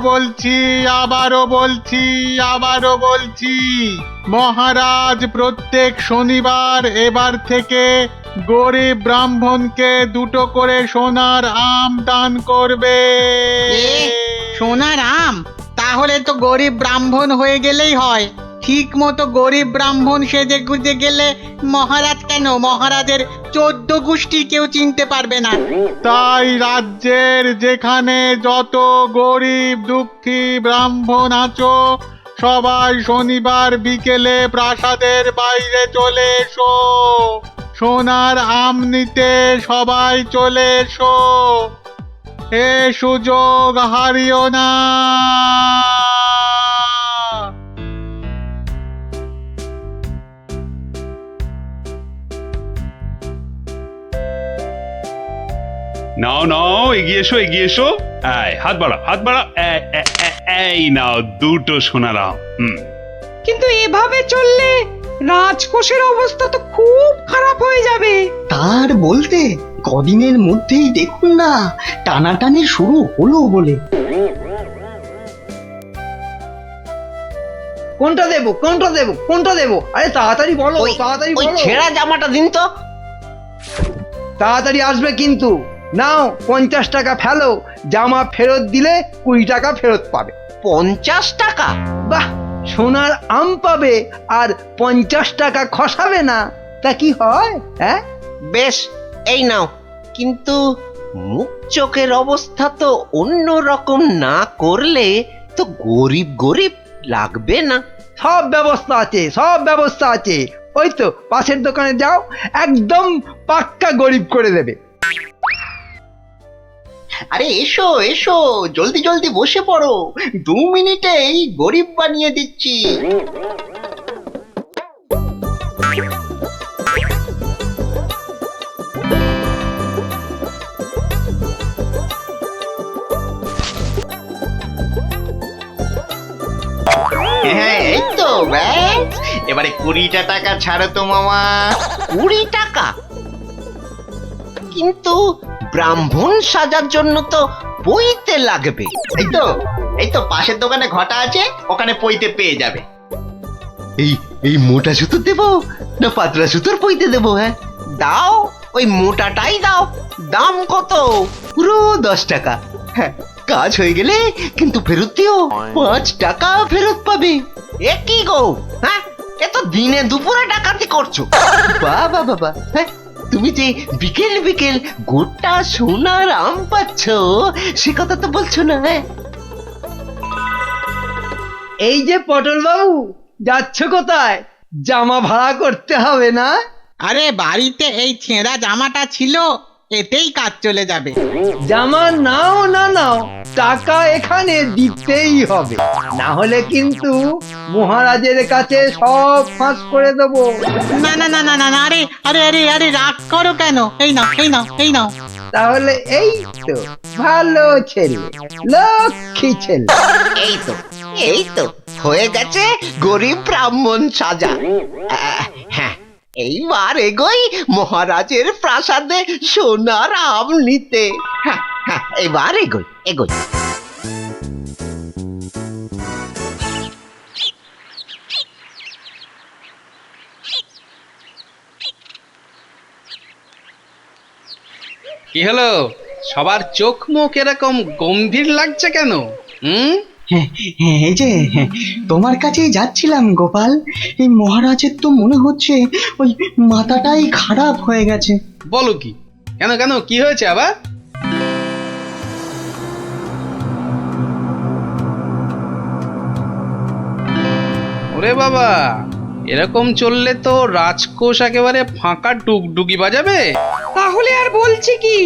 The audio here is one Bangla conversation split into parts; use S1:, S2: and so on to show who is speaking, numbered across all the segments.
S1: বলছি, আবারও বলছি, মহারাজ প্রত্যেক শনিবার এবার থেকে গরিব ব্রাহ্মণকে 2টো করে সোনার আম দান করবে।
S2: সোনার আম? তাহলে তো গরিব ব্রাহ্মণ হয়ে গেলেই হয়। ঠিক মতো গরিব ব্রাহ্মণ সেজে গুজে গেলে মহারাজ কেন, মহারাজের 14 গোষ্ঠী কেউ চিনতে পারবে না।
S1: তাই রাজ্যের যেখানে যত গরিব দুঃখী ব্রাহ্মণ আছো, সবাই শনিবার বিকেলে প্রাসাদের বাইরে চলে এসো। সোনার আম নিতে সবাই চলে এসো। এ সুযোগ হারিও না।
S3: নাও নাও, এগিয়ে এসো। হাত বাড়া। এই নাও 2টো সোনার আম।
S4: কিন্তু এভাবে চললে রাজকোষের অবস্থা তো খুব খারাপ হয়ে যাবে।
S5: তার বলতে কদিনের মধ্যেই দেখুন না টানাটানি শুরু হলো বলে।
S6: কোনটা দেবো? আরে তাড়াতাড়ি বলো, তাড়াতাড়ি
S2: ওই
S6: বলো।
S2: ছেঁড়া জামাটা দিন তো।
S6: তাড়াতাড়ি আসবে কিন্তু। নাও 50 টাকা ফেলো, জামা ফেরত দিলে 20 টাকা ফেরত পাবে।
S2: 50 টাকা?
S6: বাহ, সোনার আম পাবে আর 50 টাকা খসাবে না, তা কি হয়? হ্যাঁ,
S2: বেশ, এই নাও। কিন্তু মুখ চোখের অবস্থা তো অন্য রকম না করলে তো গরিব লাগবে না।
S6: সব ব্যবস্থা আছে। ওই তো পাশের দোকানে যাও, একদম পাক্কা গরিব করে দেবে।
S5: আরে এসো জলদি বসে পড়ো, 2 মিনিটেই গরিব বানিয়ে দিচ্ছি। হ্যাঁ, এই তো ব্যাস। এবারে 20টা টাকা ছাড়ো তো মামা।
S2: 20 টাকা? কিন্তু ব্রাহ্মণ সাজার জন্য তো পইতে লাগবে।
S5: এই তো পাশের দোকানে ঘটা আছে, ওখানে পইতে পেয়ে যাবে।
S7: এই মোটা সুতোর দেবো না পাতলা সুতোর পইতে দেবো? হ্যাঁ,
S2: দাও, ওই মোটাটাই দাও। দাম কত?
S7: পুরো 10 টাকা। হ্যাঁ, কাজ হয়ে গেলে কিন্তু ফেরত দিও, 5 টাকা ফেরত পাবে।
S2: এ কি গো? হ্যাঁ, এ তো দিনে দুপুরে ডাকাতি করছো।
S7: বাবা, হ্যাঁ, তুমি যে বিকেল গোটা সোনার আম পাচ্ছ সে কথা তো বলছো না? হ্যাঁ,
S6: এই যে পটল বাবু, যাচ্ছ কোথায়? জামা ভাড়া করতে হবে না?
S2: আরে বাড়িতে এই ছেঁড়া জামাটা ছিল, এতেই কাজ চলে যাবে।
S6: জামা নাও না নাও, টাকা এখানে দিতেই হবে, না হলে কিন্তু মহারাজের কাছে সব ফাঁস করে দেবো।
S2: না, আরে রাগ করো কেন? এই নাও।
S6: তাহলে এই তো ভালো ছেলে, লক্ষ্মী ছেলে।
S2: এই তো হয়ে গেছে গরিব ব্রাহ্মণ সাজা। হ্যাঁ, এইবার এগোই মহারাজের প্রাসাদে সোনার আম নিতে। হ্যাঁ, এবার এগোই।
S8: কি হলো, সবার চোখ মুখ এরকম গম্ভীর লাগছে কেন?
S5: হ্যাঁ, এই যে তোমার কাছেই যাচ্ছিলাম গোপাল। এই মহারাজের তো মনে হচ্ছে ওই মাথাটাই খারাপ হয়ে গেছে।
S8: বলো কি? কেন কি হয়েছে আবার? ওরে বাবা, এরকম চললে তো রাজকোষ একেবারে ফাঁকা ডুগডুগি বাজাবে।
S4: তাহলে আর বলছি কি,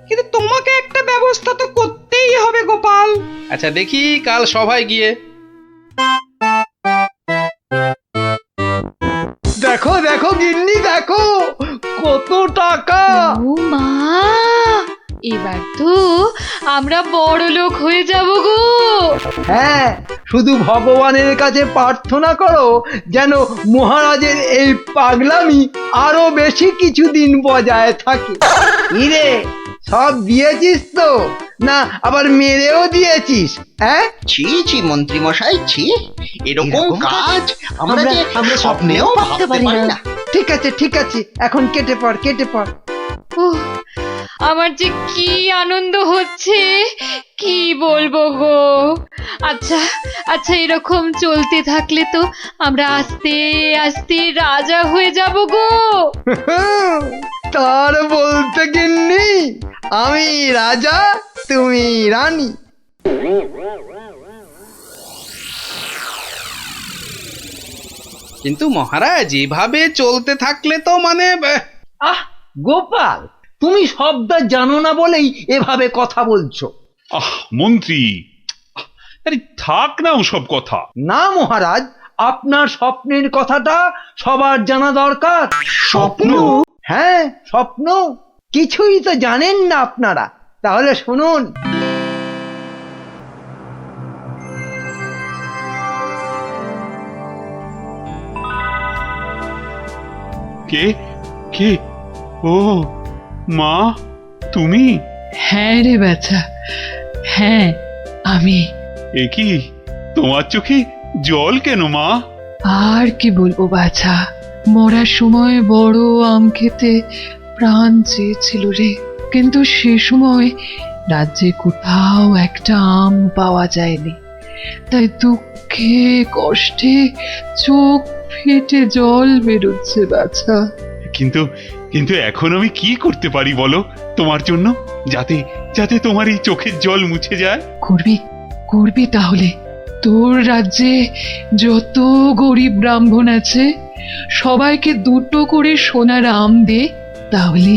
S4: কিন্তু তোমাকে একটা ব্যবস্থা তো করতেই হবে গোপাল।
S8: আচ্ছা দেখি কাল সভায় গিয়ে।
S6: দেখো গিন্নি, দেখো কত টাকা।
S9: ও মা, এবার তো আমরা বড় লোক হয়ে যাব গো।
S6: হ্যাঁ, শুধু ভগবানের কাছে প্রার্থনা করো যেন মহারাজের এই পাগলামি আরো বেশি কিছুদিন বজায় থাকে। ইরে, সব দিয়েছিস তো, না আবার মেরেও দিয়েছিস? হ্যাঁ,
S2: ছি ছি মন্ত্রী মশাই, ছি, এরকম কাজ আমরা যে
S7: স্বপ্নেও ভাবতে পারি না।
S6: ঠিক আছে ঠিক আছে, এখন কেটে পড় কেটে পড়।
S9: উহ, আমার যে কি আনন্দ হচ্ছে কি বলবো গো। আচ্ছা আচ্ছা, এরকম চলতে থাকলে তো আমরা আস্তে আস্তে রাজা হয়ে যাব গো।
S6: তার বলতে গিন্নি, আমি রাজা তুমি রানী।
S8: কিন্তু মহারাজ এভাবে চলতে থাকলে তো মানে
S6: আহ গোপাল, তুমি শব্দ জানো না বলেই এভাবে কথা বলছো।
S3: আহ মন্ত্রী, আরে থাক না ওসব কথা।
S6: না মহারাজ, আপনার স্বপ্নের কথাটা সবার জানা দরকার।
S3: স্বপ্ন?
S6: হ্যাঁ স্বপ্ন, কিছুই তো জানেন না আপনারা, তাহলে শুনুন।
S3: কে কে? ও মা, তুমি?
S4: হ্যাঁ রে বাছা, হ্যাঁ আমি।
S3: এ কি, তোমার চোখে জল কেন মা?
S4: আর কি বলবো বাছা, মরার সময় বড় আম খেতে প্রাণ চেয়েছিল রে, কিন্তু সে সময় রাজ্যে কোথাও একটা আম পাওয়া যায়নি, তাই দুঃখে কষ্টে চোখ ফেটে জল বেরোচ্ছে বাছা।
S3: কিন্তু কিন্তু এখন আমি কি করতে পারি বলো তোমার জন্য, যাতে যাতে তোমার এই চোখের জল মুছে যায়?
S4: করবি করবি তাহলে, তোর রাজ্যে যত গরিব ব্রাহ্মণ আছে সবাইকে দুটো করে সোনার আম দে, তাহলে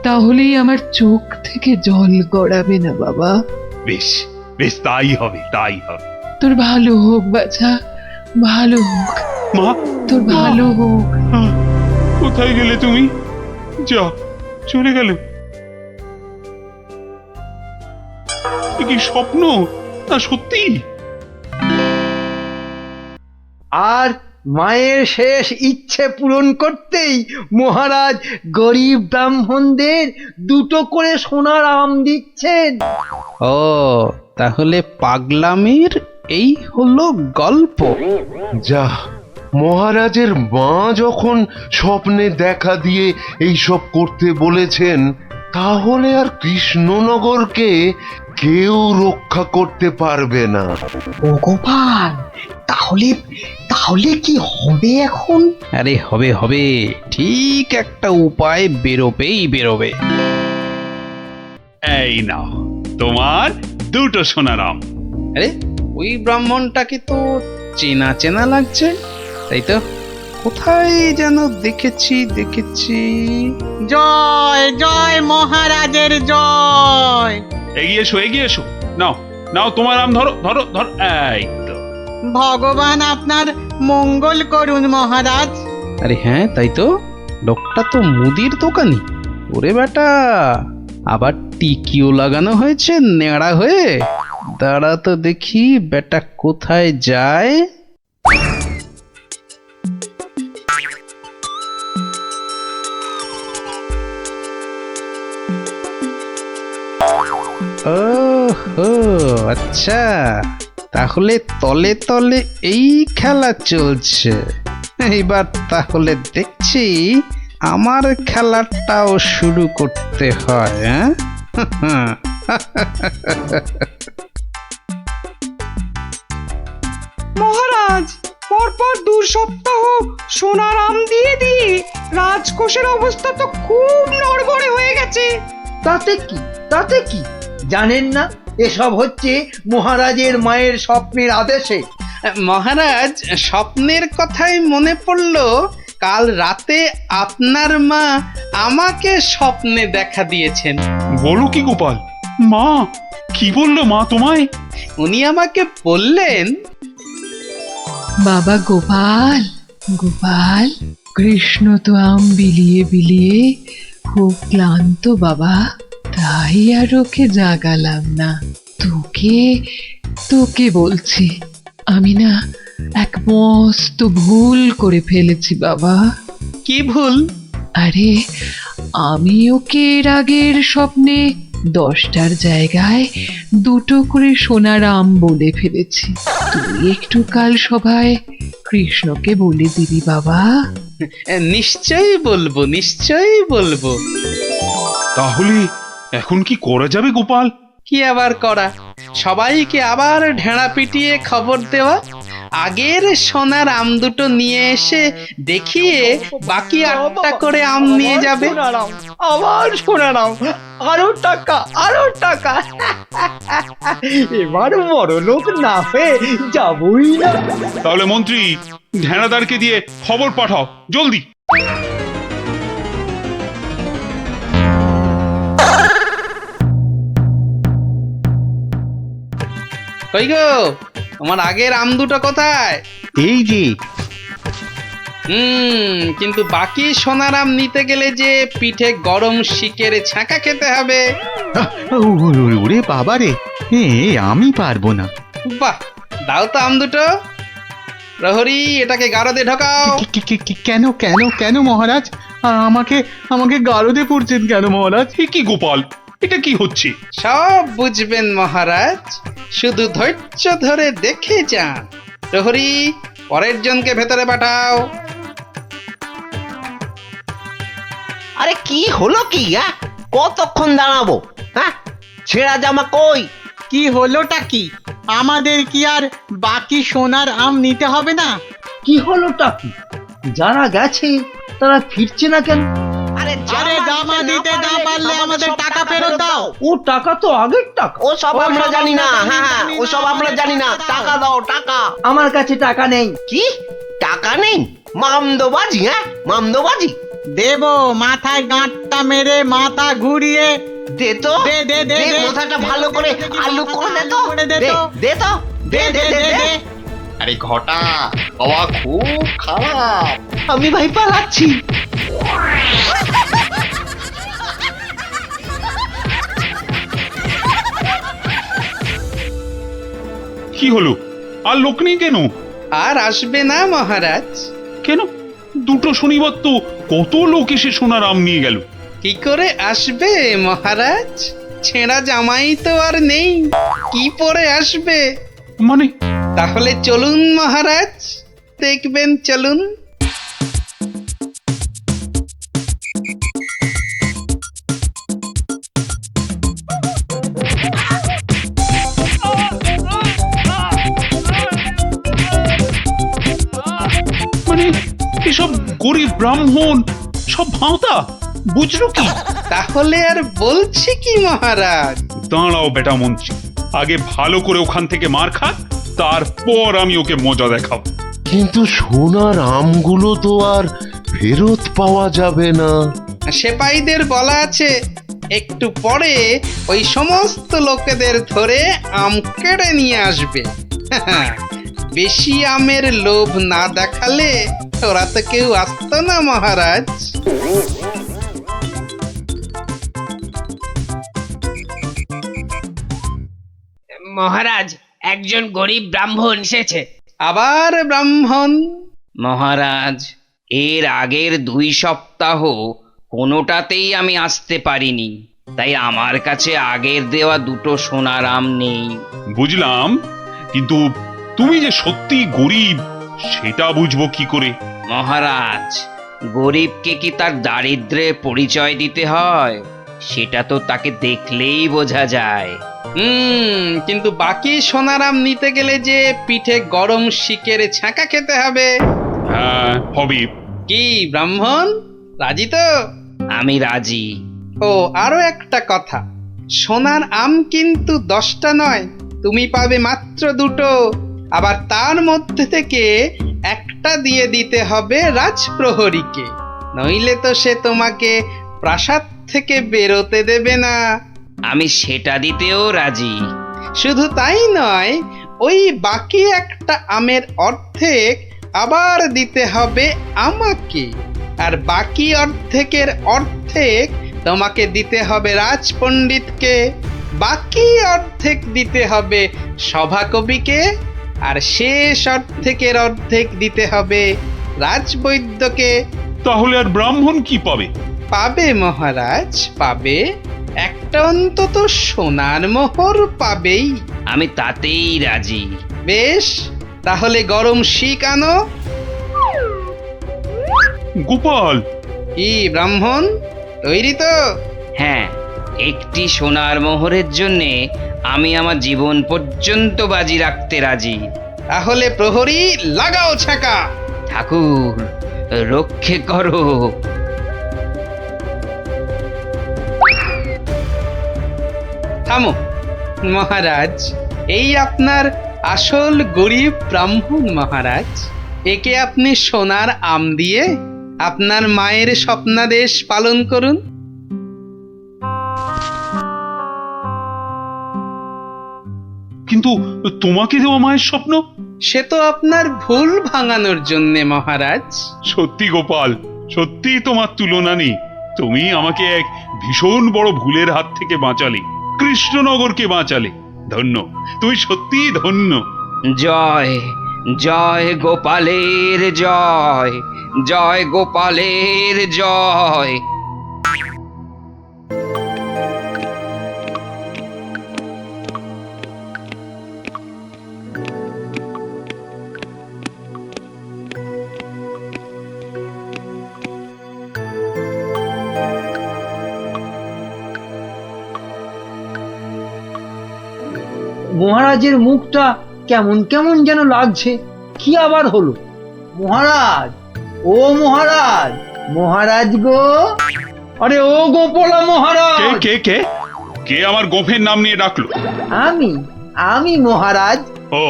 S4: তাহলেই আমার চোখ থেকে জল গড়াবে না বাবা।
S3: বেশ বেশ, তাই হবে তাই হবে।
S4: তোর ভালো হোক বাছা, ভালো হোক,
S3: মা,
S4: তোর ভালো হোক।
S3: আহ, কোথায় গেলে তুমি? যা, চলে গেল। এ কি স্বপ্ন না সত্যি?
S6: আর মায়ের শেষ ইচ্ছে পূরণ করতেই মহারাজ গরিব ব্রাহ্মণদের দুটো করে সোনার আম দিচ্ছেন।
S8: ও তাহলে পাগলামির এই হলো গল্প।
S10: যা, মহারাজের মা যখন স্বপ্নে দেখা দিয়ে এইসব করতে বলেছেন, তাহলে আর কৃষ্ণনগরকে কেউ রক্ষা করতে পারবে না।
S5: ও গোপাল, তাহলে তাহলে কি হবে এখন?
S8: আরে হবে হবে, ঠিক একটা উপায় বেরোবেই বেরোবে।
S3: এই নাও তোমার দুটো সোনার আম।
S8: আরে ওই ব্রাহ্মণটাকে তো চেনা চেনা লাগছে, তাই তো? কোথায় যেন দেখেছি দেখেছি।
S2: জয় জয় মহারাজের জয়।
S3: এগিয়ে এসো এগিয়ে এসো, নাও নাও তোমার আম, ধরো ধরো ধরো, এই তো।
S2: ভগবান আপনার মঙ্গল করুন মহারাজ।
S8: আরে হ্যাঁ তাই তো, লোকটা তো মুদির দোকানি। ওরে বেটা, আবার টিকিও লাগানো হয়েছে নেড়া হয়ে। দাঁড়া তো দেখি বেটা কোথায় যায়। ওহো আচ্ছা, তাহলে তলে তলে এই খেলা চলছে। এইবার তাহলে দেখছি আমার খেলাটাও শুরু করতে হয়। হ্যাঁ
S4: মহারাজ, পরপর 2 সপ্তাহ সোনার আম দিয়ে দিয়ে রাজকোষের অবস্থা তো খুব নড়বড়ে হয়ে গেছে।
S6: তাতে কি, তাতে কি? জানেন না এসব হচ্ছে মহারাজের মায়ের স্বপ্নের আদেশে।
S8: মহারাজ, স্বপ্নের কথাই মনে পড়লো, কাল রাতে আপনার মা আমাকে স্বপ্নে দেখা দিয়েছেন।
S3: বলো কি গোপাল? মা কি বললো মা তোমায়?
S8: উনি আমাকে বললেন,
S4: বাবা গোপাল, গোপাল, কৃষ্ণ তো আম বিলিয়ে বিলিয়ে খুব ক্লান্ত বাবা, তাই আর ওকে জাগালাম না। তোকে তোকে বলছি, আমি না এক মস্ত ভুল করে ফেলেছি বাবা।
S8: কি ভুল?
S4: আরে, আমি ওকে এর আগের স্বপ্নে 10টার জায়গায় 2টো করে সোনার আম বলে ফেলেছি। তুই একটু কাল সভায় কৃষ্ণকে বলে দিবি বাবা।
S8: নিশ্চয়ই বলবো, নিশ্চয়ই বলবো।
S3: তাহলে এখন কি করা যাবে গোপাল?
S8: কি আবার করা, সবাইকে আবার ঢেঁড়া পিটিয়ে খবর দেওয়া, আগের সোনার আম দুটো নিয়ে এসে দেখিয়ে বাকি 8টা করে আম নিয়ে যাবে।
S6: আবার শোনালাম, আরো টাকা, আরো টাকা। এবার বড় লোক না হয়ে যাবই না।
S3: তাহলে মন্ত্রী, ঢেঁড়াদারকে দিয়ে খবর পাঠাও জলদি।
S8: কই গো, তোমার আগের আম দুটো কোথায়?
S1: এই যে।
S8: কিন্তু বাকি সোনার আম নিতে গেলে যে পিঠে গরম শিকের ছাঁকা খেতে হবে।
S1: ওরে বাবা রে, আমি পারবো না।
S8: বাহ, দাও তো আম দুটো। প্রহরী, এটাকে গারদে ঢোকাও।
S1: কেন কেন কেন মহারাজ? আমাকে আমাকে গারদে পড়ছেন কেন মহারাজ?
S3: এ কি গোপাল, এটা কি হচ্ছে?
S8: সব বুঝবেন মহারাজ, শুধু ধৈর্য ধরে দেখে যান। প্রহরী, পরের জনকে ভেতরে পাঠাও।
S7: আরে কি হলো কি? কতক্ষণ দাঁড়াবো? হ্যাঁ, ছেঁড়া জামা কই?
S2: কি হলোটা কি? আমাদের কি আর বাকি সোনার আম নিতে হবে না?
S6: কি হলোটা কি? যারা গেছে তারা ফিরছে না কেন?
S7: আরে
S2: আরে জামা দিতে না পারলে আমাদের টাকা ফেরত দাও।
S6: ও টাকা তো আগের টাকা।
S7: ও সব আমরা জানি না। হ্যাঁ, ও সব আমরা জানি না। টাকা দাও, টাকা।
S6: আমার কাছে টাকা নেই।
S7: কি টাকা নেই? মামদোবাজি? মামদোবাজি?
S2: দেব, মাথায় গাঁটটা মেরে মাথা ঘুরিয়ে
S7: দে তো,
S2: দে, দে, দে,
S7: দে,
S2: দে।
S7: মাথাটা ভালো করে আলু করে দে তো।
S2: করে দে
S7: দে,
S2: তো।
S7: দে তো, দে দে দে দে।
S11: আরে ঘটা, হাওয়া খুব খারাপ।
S7: আমি ভাই পালাচ্ছি।
S3: কি হলো? আর লোক নেই কেন?
S8: আর আসবে না মহারাজ।
S3: কেন? দুটো শনিবার তো কত লোক এসে সোনার আম নিয়ে গেল।
S8: কি করে আসবে মহারাজ? ছেঁড়া জামাই তো আর নেই, কি পরে আসবে?
S3: মানে?
S8: তাহলে চলুন মহারাজ, দেখবেন, চলুন।
S3: মানে এসব গরিব ব্রাহ্মণ সব ভাঁতা, বুঝলো কি?
S8: তাহলে আর বলছি কি মহারাজ?
S3: দাঁড়াও বেটা মন্ত্রী, আগে ভালো করে ওখান থেকে মার খা, তারপর আমি ওকে মজা দেখাবো।
S10: কিন্তু সোনার আমগুলো তো আর ফেরত পাওয়া যাবে না।
S8: সেপাইদের বলা আছে একটু পরে ওই সমস্ত লোকেদের ধরে আম কেড়ে নিয়ে আসবে। বেশি আমের লোভ না দেখালে ওরা তো কেউ আসতো না মহারাজ।
S12: মহারাজ, একজন গরিব ব্রাহ্মণ এসেছে।
S8: আবার ব্রাহ্মণ?
S12: মহারাজ, এর আগের 2 সপ্তাহ কোনোটাতেই আমি আসতে পারিনি, তাই আমার কাছে আগের দেওয়া 2টো সোনার আম নেই।
S3: বুঝলাম, কিন্তু তুমি যে সত্যি গরিব সেটা বুঝবো কি করে?
S12: মহারাজ, গরিবকে কি তার দারিদ্র্যের পরিচয় দিতে হয়? সেটা তো তাকে দেখলেই বোঝা যায়।
S8: কিন্তু বাকি সোনার আম নিতে গেলে যে পিঠে গরম শিকের ছাঁকা খেতে হবে।
S3: হ্যাঁ, হবে।
S8: কি ব্রাহ্মণ, রাজি তো?
S12: আমি রাজি।
S8: ও, আরো একটা কথা, সোনার আম কিন্তু 10টা নয়, তুমি পাবে মাত্র 2টো। আবার তার মধ্যে থেকে একটা দিয়ে দিতে হবে রাজপ্রহরীকে, নইলে তো সে তোমাকে প্রাসাদ থেকে বেরোতে দেবে না।
S12: আমি সেটা দিতেও রাজি।
S8: শুধু তাই নয়, ওই বাকি একটা আমের অর্ধেক আবার দিতে হবে আমাকে, আর বাকি অর্ধেকের অর্ধেক তোমাকে দিতে হবে রাজপণ্ডিতকে। বাকি অর্ধেক দিতে হবে সভাকবিকে, আর শেষ অর্ধেকের অর্ধেক দিতে হবে রাজবৈদ্যকে।
S3: তাহলে আর ব্রাহ্মণ কি পাবে?
S8: পাবে মহারাজ, পাবে। একটা অন্তত সোনার মোহর পাবেই।
S12: আমি তাতেই রাজি।
S8: বেশ, তাহলে গরম শিক আনো।
S3: গোপাল,
S8: কি ব্রাহ্মণ, তৈরি তো?
S12: হ্যাঁ, একটি সোনার মোহরের জন্যে আমি আমার জীবন পর্যন্ত বাজি রাখতে রাজি।
S8: তাহলে প্রহরী লাগাও ছাকা।
S12: ঠাকুর, রক্ষে করো।
S8: থামো মহারাজ, এই আপনার আসল গরিব ব্রাহ্মণ মহারাজ। একে আপনি সোনার আম দিয়ে আপনার মায়ের স্বপ্নাদেশ পালন করুন।
S3: কিন্তু তোমাকে দেওয়া মায়ের স্বপ্ন?
S8: সে তো আপনার ভুল ভাঙানোর জন্যে মহারাজ।
S3: সত্যি গোপাল, সত্যি তোমার তুলনা নেই। তুমি আমাকে এক ভীষণ বড় ভুলের হাত থেকে বাঁচালে, কৃষ্ণনগরকে বাঁচালে। ধন্য, তুমি সত্যিই ধন্য।
S12: জয় জয় গোপালের জয়, জয় গোপালের জয়।
S6: মহারাজের মুখটা কেমন কেমন যেন লাগছে। কি আবার হলো? মহারাজ, ও মহারাজ, মহারাজ গো, আরে ও গোপালা
S3: কে
S6: মহারাজ।
S3: কে কে কে আমার গোফের নাম নিয়ে ডাকলো?
S6: আমি আমি মহারাজ।
S3: ও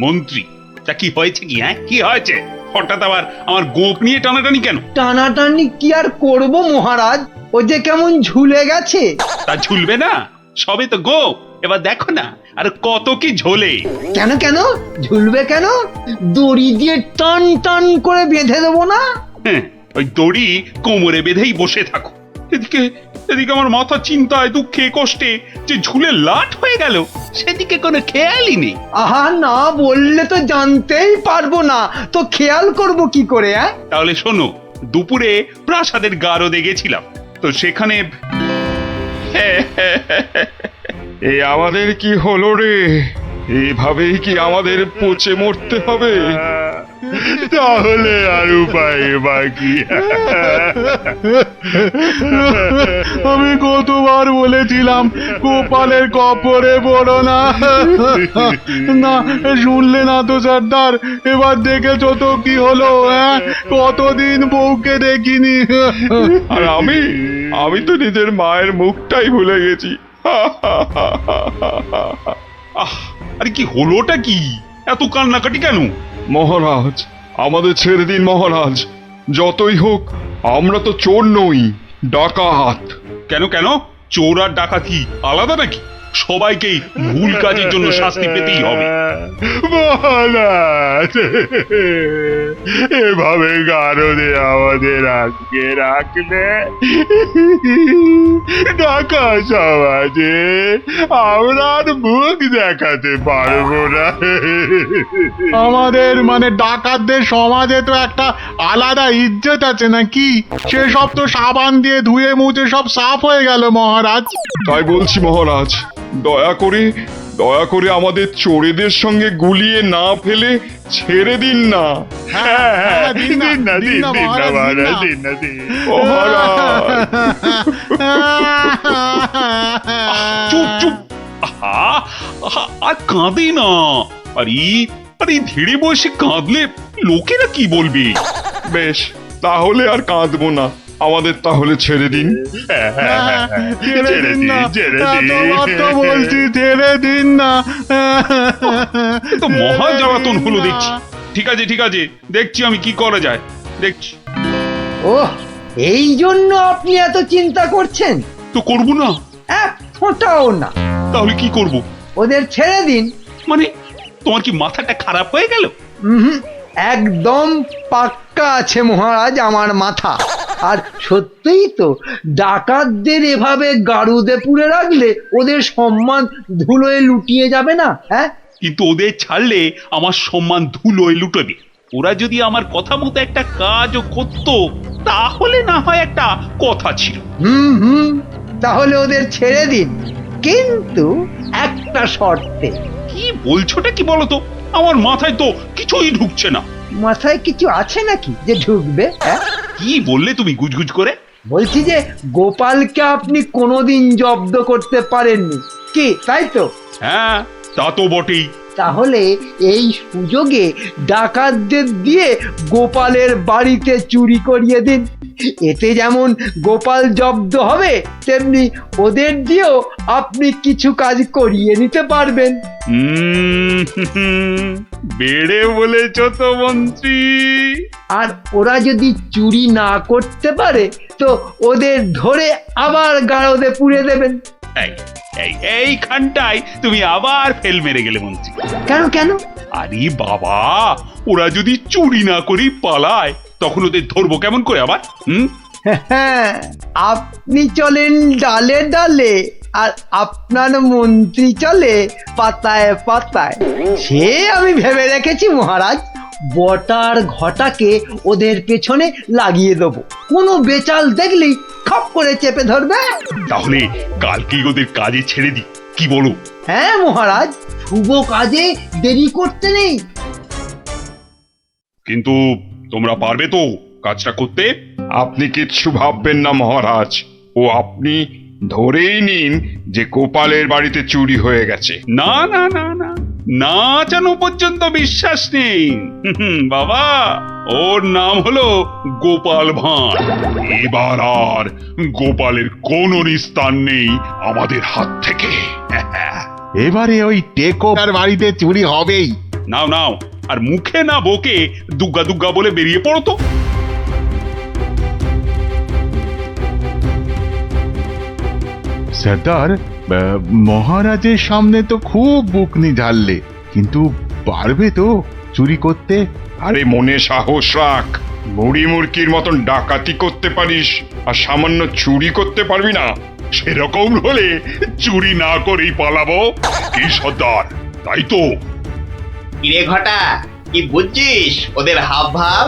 S3: মন্ত্রী, তা কি হয়েছে? কি হ্যাঁ, কি হয়েছে? হঠাৎ আবার আমার গোপ নিয়ে টানাটানি কেন?
S6: টানাটানি কি আর করব মহারাজ, ও যে কেমন ঝুলে গেছে।
S3: তা ঝুলবে না? সবে তো গোপ, এবার দেখো না আর কত কি ঝোলে।
S6: কেন কেন ঝুলবে কেন? দড়ি দিয়ে টান টান করে বেঁধে দেবো না?
S3: হ্যাঁ, ওই দড়ি কোমরে বেঁধেই বসে থাকো। এদিকে এদিকে আমার মাথা চিন্তায় দুঃখে কষ্টে যে ঝুলে লাট হয়ে গেল, সেদিকে কোনো খেয়ালই নেই।
S6: আহা, না বললে তো জানতেই পারবো না, তো খেয়াল করব কি করে?
S3: তাহলে শোনো, দুপুরে প্রাসাদের গারদে গেছিলাম, তো সেখানে
S13: এই আমাদের কি হলো রে? এইভাবেই কি আমাদের পচে মরতে হবে? তাহলে আর উপায় বাকি?
S1: আমি কতবার বলেছিলাম গোপালের কপরে পড়ো না। না শুনলে না তো সর্দার, এবার দেখেছো তো কি হলো? কতদিন বউকে দেখিনি।
S13: আর আমি তো নিজের মায়ের মুখটাই ভুলে গেছি।
S3: আরে কি হলোটা কি? এত কান্নাকাটি কেন?
S13: মহারাজ, আমাদের ছেড়ে দিন মহারাজ। যতই হোক আমরা তো চোর নই, ডাকাত।
S3: কেন কেন? চোর আর ডাকাতি আলাদা নাকি? সবাইকেই ভুল কাজের জন্য শাস্তি পেতেই হবে।
S13: মহারাজ, এভাবে গারদে আমাদের আটকে রাখলে ঢাকা সমাজে আমরা আর মুখ দেখাতে পারবো না।
S1: আমাদের মানে ডাকাতদের সমাজে তো একটা আলাদা ইজ্জত আছে নাকি? সেসব তো সাবান দিয়ে ধুয়ে মুছে সব সাফ হয়ে গেল মহারাজ।
S13: তাই বলছি মহারাজ, দয়া করে আমাদের চোরেদের সঙ্গে গুলিয়ে না ফেলে ছেড়ে দিন না।
S1: হ্যাঁ, দিন না মহারাজ, দিন না।
S3: চুপ চুপ, আর কাঁদে না। আরে ধীরে বসে কাঁদলে লোকেরা কি বলবে?
S13: বেশ, তাহলে আর কাঁদবো না, আমাদের তাহলে ছেড়ে দিন।
S1: ছেড়ে দিন না, তো বলছি ছেড়ে দিন না।
S3: তো মহা জ্বালাতন হলো দেখছি। ঠিক আছে, দেখছি আমি কি করা যায়, দেখছি।
S6: ওহ, এই জন্য আপনি এত চিন্তা করছেন?
S3: তো করবো না?
S6: এক ফোঁটাও না।
S3: তাহলে কি করব?
S6: ওদের ছেড়ে দিন।
S3: মানে তোমার কি মাথাটা খারাপ হয়ে গেল?
S6: একদম পাক্কা আছে মহারাজ আমার মাথা। আর সত্যিই তো ডাকাতদের এভাবে গারুদে পুরে রাখলে ওদের সম্মান ধুলোয় লুটিয়ে যাবে না? হ্যাঁ,
S3: কিন্তু ওদের ছাড়লে আমার সম্মান ধুলোয় লুটবে। ওরা যদি আমার কথা মতো একটা কাজও করতো তাহলে না হয় একটা কথা ছিল।
S6: হুম, তাহলে ওদের ছেড়ে দিন, কিন্তু একটা শর্তে।
S3: কি বলছোটা কি বলো তো? আমার মাথায় তো কিছুই ঢুকছে না।
S6: মাথায় কিছু আছে নাকি যে ঢুকবে? হ্যাঁ,
S3: কি বললে তুমি গুজগুজ করে?
S6: বলছি যে গোপালকে আপনি কোনোদিন জব্দ করতে পারেননি, কি তাই তো?
S3: হ্যাঁ, তা তো বটেই।
S6: তাহলে এই সুযোগে ডাকাতদের দিয়ে গোপালের বাড়িতে চুরি করিয়ে দিন। এতে যেমন গোপাল জব্দ হবে, তেমনি ওদের দিয়েও আপনি কিছু কাজ করিয়ে নিতে পারবেন।
S3: বেড়ে বলেছ তো মন্ত্রী।
S6: আর ওরা যদি চুরি না করতে পারে তো ওদের ধরে আবার গারদে পুড়ে দেবেন।
S3: এইখানটায় তুমি আবার ফেল মেরে গেলে মন্ত্রী।
S6: কেন?
S3: আরে বাবা, ওরা যদি চুরি না করেই পালায় তখন ওদের ধরবো কেমন করে আবার?
S6: হ্যাঁ, আপনি চলেন ডালে ডালে আর আপনার মন্ত্রী চলে পাতায় পাতায়। সে আমি ভেবে রেখেছি মহারাজ, বটার ঘটাকে ওদের পেছনে লাগিয়ে দেবো। কোনো বেচাল দেখলেই খপ করে চেপে ধরবে।
S3: তাহলে কালকেই ওদের কাজে ছেড়ে দিই, কি বলো?
S6: হ্যাঁ মহারাজ, শুভ কাজে দেরি করতে নেই।
S3: কিন্তু তোমরা পারবে তো কাজটা করতে?
S13: আপনি কিচ্ছু ভাববেন না মহারাজ, ও আপনি ধরেই নিন যে গোপালের বাড়িতে চুরি হয়ে গেছে।
S3: না না না না, না জানো পর্যন্ত বিশ্বাস নেই। বাবা, ওর নাম হলো গোপাল ভাঁড়। এবার আর গোপালের কোনো নিস্তার নেই আমাদের হাত থেকে।
S1: এবারে ওই টেকোর বাড়িতে চুরি হবেই।
S3: নাও নাও, আর মুখে না বকে দুগ্গা দুগ্গা বলে বেরিয়ে পড়ো তো।
S1: সর্দার, মহারাজের সামনে তো খুব বুকনি ঝাড়লে, কিন্তু পারবে তো চুরি করতে?
S13: আরে মনে সাহস রাখ, মুড়ি মুরকির মতন ডাকাতি করতে পারিস আর সামান্য চুরি করতে পারবি না?
S3: সেরকম হলে চুরি না করেই পালাবো। কি সর্দার, তাই তো?
S11: কিরে ঘটা, কি বুঝছিস ওদের হাব ভাব?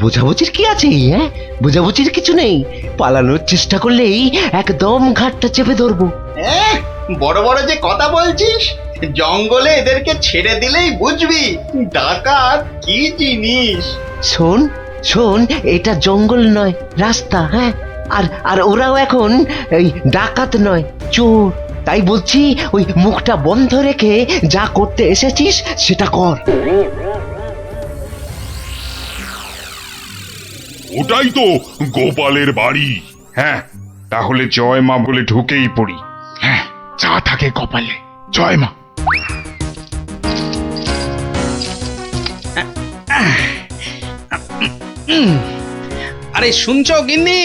S7: বোঝাবুঝির কি আছে? হ্যাঁ, বোঝাবুঝির কিছু নেই। পালানোর চেষ্টা করলেই একদম ঘাটটা চেপে ধরবো।
S11: বড় বড় যে কথা বলছিস, জঙ্গলে এদেরকে ছেড়ে দিলেই বুঝবি ডাকাত কি জিনিস।
S7: শোন শোন, এটা জঙ্গল নয়, রাস্তা। হ্যাঁ, আর ওরাও এখন এই ডাকাত নয়, চোর। তাই বলছি, ওই মুখটা বন্ধ রেখে যা করতে এসেছিস সেটা কর।
S3: ওটাই তো গোপালের বাড়ি।
S13: হ্যাঁ, তাহলে জয় মা বলে ঢুকেই পড়ি।
S1: হ্যাঁ, যা থাকে কপালে, জয় মা।
S8: আরে শুনছো গিন্নি?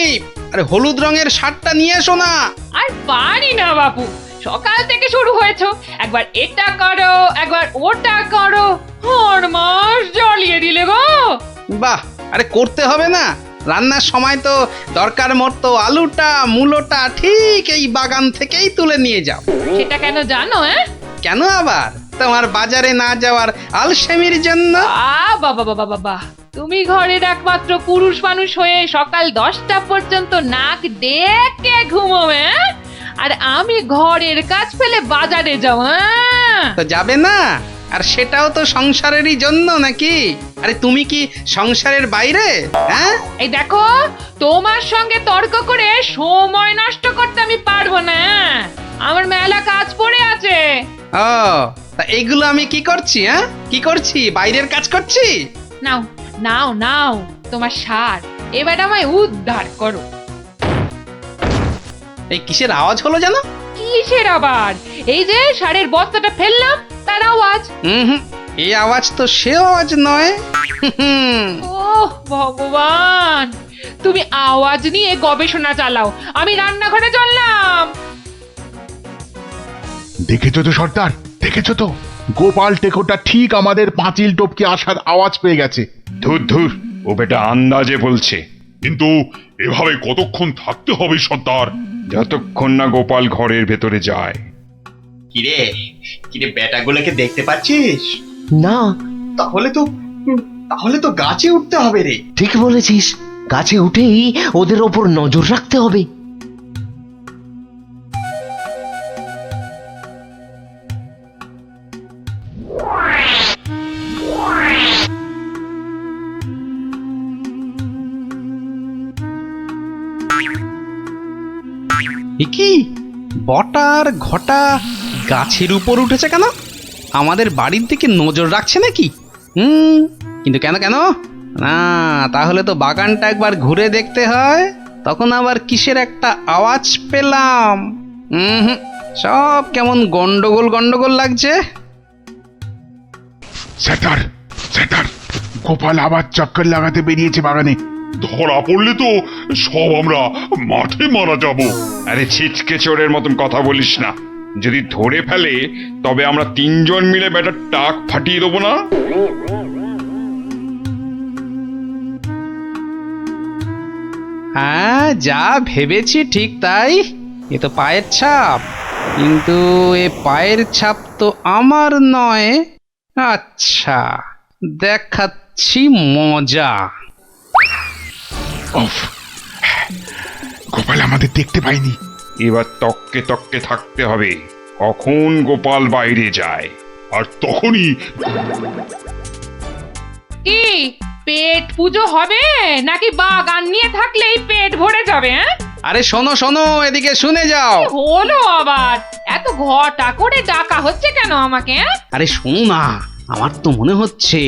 S8: আরে হলুদ রঙের শার্টটা নিয়ে এসো না।
S9: আর পারি না বাবু, সকাল থেকে শুরু হয়েছে, একবার এটা করো একবার ওটা করো, হরমাস জ্বালিয়ে দিলে গো।
S8: বাহ, আরে করতে হবে না? রান্নার সময় তো দরকার মতো আলুটা মূলোটা ঠিক এই বাগান থেকেই তুলে নিয়ে যাও।
S9: সেটা কেন জানো?
S8: কেন আবার? তোমার বাজারে না যাওয়ার আলসেমির জন্য।
S9: বাবা বাবা বাবা, তুমি ঘরের একমাত্র পুরুষ মানুষ হয়ে সকাল 10টা পর্যন্ত নাক ডেকে ঘুমোবে, আর আমি ঘরের কাজ ফেলে বাজারে যাও?
S8: তো যাবে না? আর সেটাও তো সংসারেরই জন্য নাকি? আরে তুমি কি সংসারের বাইরে? হ্যাঁ,
S9: এই দেখো, তোমার সঙ্গে তর্ক করে সময় নষ্ট করতে আমি পারবো না। আমার মেলা কাজ পড়ে আছে।
S8: ও, তা এইগুলো আমি কি করছি? হ্যাঁ, কি করছি? বাইরের কাজ করছি?
S9: নাও নাও নাও তোমার সার, এবার আমায় উদ্ধার করো।
S8: এই কিসের আওয়াজ হলো জানো?
S9: কিসের আবার? এই যে সারের বস্তাটা ফেললাম তার আওয়াজ।
S8: এই আওয়াজ তো সে আওয়াজ নয়।
S9: ওহ ভগবান, তুমি আওয়াজ নিয়ে গবেষণা চালাও, আমি রান্নাঘরে চললাম।
S1: দেখেছো তো সর্দার, দেখেছো তো? গোপাল টেকোটা ঠিক আমাদের পাঁচিল টপকে আসার আওয়াজ পেয়ে গেছে।
S13: ধুর ধুর, ও বেটা আন্দাজে বলছে। কিন্তু এভাবে কতক্ষণ থাকতে হবে সর্দার? যতক্ষণ না গোপাল ঘরের ভেতরে যায়।
S11: কিরে কিরে বেটাগুলোকে দেখতে পাচ্ছিস?
S7: না,
S11: তাহলে তো গাছে উঠতে হবে রে।
S7: ঠিক বলেছিস, গাছে উঠেই ওদের ওপর নজর রাখতে হবে।
S8: এ কি বটার ঘটা গাছের উপর উঠেছে কেন? আমাদের বাড়ির দিকে নজর রাখছে নাকি? কিন্তু কেন কেন না, তাহলে তো বাগানটা একবার ঘুরে দেখতে হয়। তখন আবার কিসের একটা আওয়াজ পেলাম। সব কেমন গন্ডগোল গন্ডগোল লাগছে।
S1: স্যার, গোপাল আবার চক্কর লাগাতে বেরিয়েছে বাগানে।
S13: ধরা পড়লে তো সব আমরা মাঠে মারা যাব। আরে ছিচকে চোরের মতন কথা বলিস না। যদি ধরে ফেলে তবে আমরা তিনজন মিলে বেটার টাক ফাটিয়ে দেবো না?
S8: হ্যাঁ, যা ভেবেছি ঠিক তাই। এ তো পায়ের ছাপ, কিন্তু এ পায়ের ছাপ তো আমার নয়। আচ্ছা, দেখাচ্ছি মজা।
S1: গোপাল আমাদের দেখতে পাইনি।
S13: এবার তককে তককে থাকতে হবে কখন গোপাল বাইরে যায়, আর তখনই
S9: কি পেট পুজো হবে নাকি বাগান নিয়ে থাকলেই পেট ভরে যাবে? হ্যাঁ,
S8: আরে শোনো শোনো, এদিকে শুনে যাও।
S9: হলো আবার এত ঘটা করে ডাকা হচ্ছে কেন আমাকে?
S8: আরে শোনো না, আমার তো মনে হচ্ছে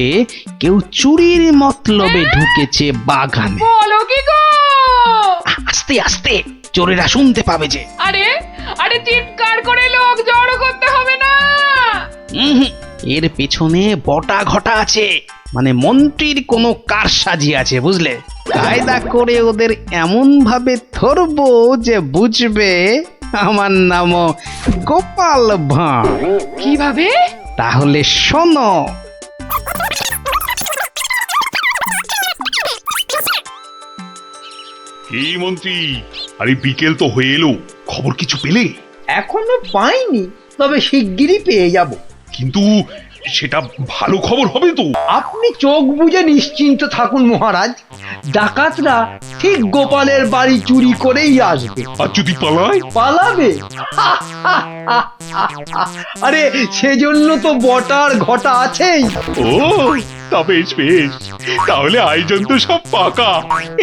S8: কেউ চুরির মতলবে ঢুকেছে বাগানে।
S9: বলো কি গো?
S8: আস্তে আস্তে, চোরেরা শুনতে পাবে যে।
S9: আরে আরে চিৎকার করে লোক জড়ো করতে হবে না।
S8: এর পেছনে বটা ঘটা আছে, মানে মন্ত্রীর কোনো কারসাজি আছে, বুঝলে? কায়দা করে ওদের এমন ভাবে ধরবো যে বুঝবে আমার নামও গোপাল ভাঁড়।
S9: কিভাবে?
S8: তাহলে শোনো।
S13: এই মন্ত্রী, আরে বিকেল তো হয়ে এলো, খবর কিছু পেলে?
S6: এখনো পাইনি, তবে শিগগিরই পেয়ে যাব।
S13: কিন্তু সেটা ভালো খবর হবে তো?
S6: আপনি চোখ বুজে নিশ্চিন্ত থাকুন মহারাজ, ডাকাতরা ঠিক গোপালের বাড়ি চুরি করেই আসবে।
S13: আর যদি পালায়?
S6: পালাবে? আরে সেজন্য তো বটার ঘটা আছেই।
S13: ও, তা বেশ বেশ, তাহলে আয়োজন তো সব পাকা।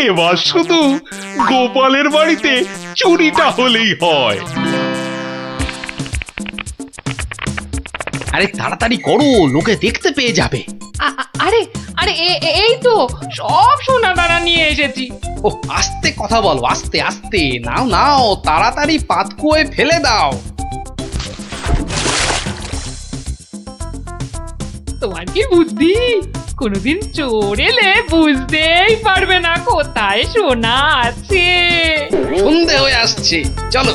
S13: এবার শুধু গোপালের বাড়িতে চুরিটা হলেই হয়।
S8: আরে তাড়াতাড়ি করো, লোকে দেখতে পেয়ে যাবে।
S9: আরে আরে এই তো সব সোনা দানা নিয়ে এসেছি।
S8: ও, আস্তে কথা বলো, আস্তে আস্তে। নাও নাও, তাড়াতাড়ি পাতকুয়োয় ফেলে দাও।
S9: তোমার কি বুদ্ধি! কোনোদিন চোর এলে বুঝতেই পারবে না কোথায় সোনা আছে।
S8: সন্ধে হয়ে আসছে, চলো।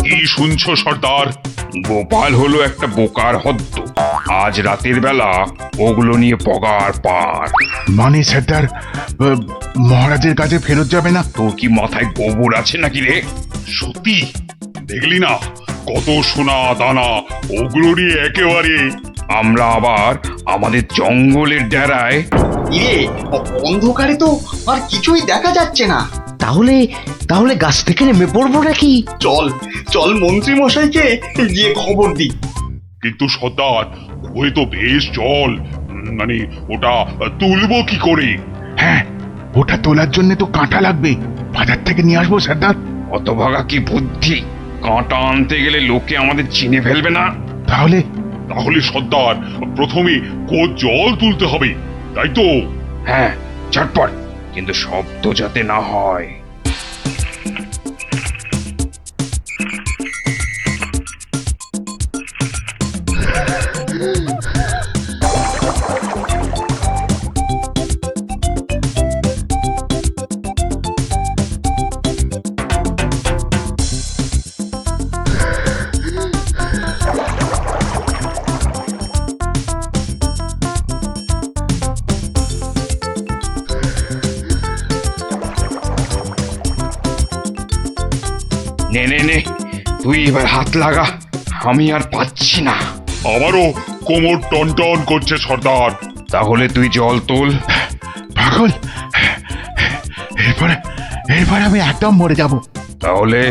S13: কি শুনছো সর্দার? গোপাল হলো একটা বোকার হদ্দ। আজ রাতের বেলা ওগুলো নিয়ে পগার পার।
S1: মানে স্যার, মহারাজের কাছে ফেরত যাবে না?
S13: তোর কি মাথায় গোবর আছে নাকি রে? সত্যি দেখলি না কত সোনা দানা, ওগুলো নিয়ে একেবারে আমরা আবার আমাদের জঙ্গলের ডেরায়।
S11: ইরে অন্ধকারে তো আর কিছুই দেখা যাচ্ছে না।
S7: তাহলে তাহলে গাছ থেকে নেমে পড়বো নাকি?
S11: চল চল মন্ত্রী মশাইকে গিয়ে খবর দি।
S13: কিন্তু সর্দার, ওই তো বেশ জল, মানে ওটা তুলবো কি করে?
S1: হ্যাঁ, ওটা তোলার জন্য তো কাঁটা লাগবে, বাজার থেকে নিয়ে আসবো সর্দার।
S13: অত ভাগা কি বুদ্ধি! কাঁটা আনতে গেলে লোকে আমাদের চিনে ফেলবে না?
S1: তাহলে
S13: সর্দার, প্রথমে জল তুলতে হবে, তাই তো? হ্যাঁ, ঝটপট, কিন্তু শব্দ যাতে না হয়। নে নে তুই এবার হাত লাগা, আমি আর পাচ্ছি না।
S1: আমারও কোমর টনটন করছে সর্দার।
S13: তাহলে তুই জল তোল।
S1: পাগল, এরপরে এরপরে আমি একদম মরে যাব।
S13: তাহলে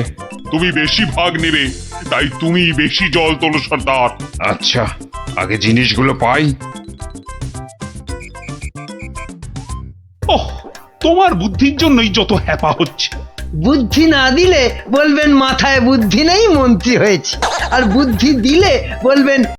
S1: তুমি বেশি ভাগ নেবে, তাই তুমি বেশি জল তোলো সর্দার।
S13: আচ্ছা, আগে জিনিসগুলো পাই।
S3: ওহ, তোমার বুদ্ধির জন্যই যত হ্যাপা হচ্ছে।
S6: বুদ্ধি না দিলে বলবেন মাথায় বুদ্ধি নেই, মন্ত্রী হয়েছে, আর বুদ্ধি দিলে বলবেন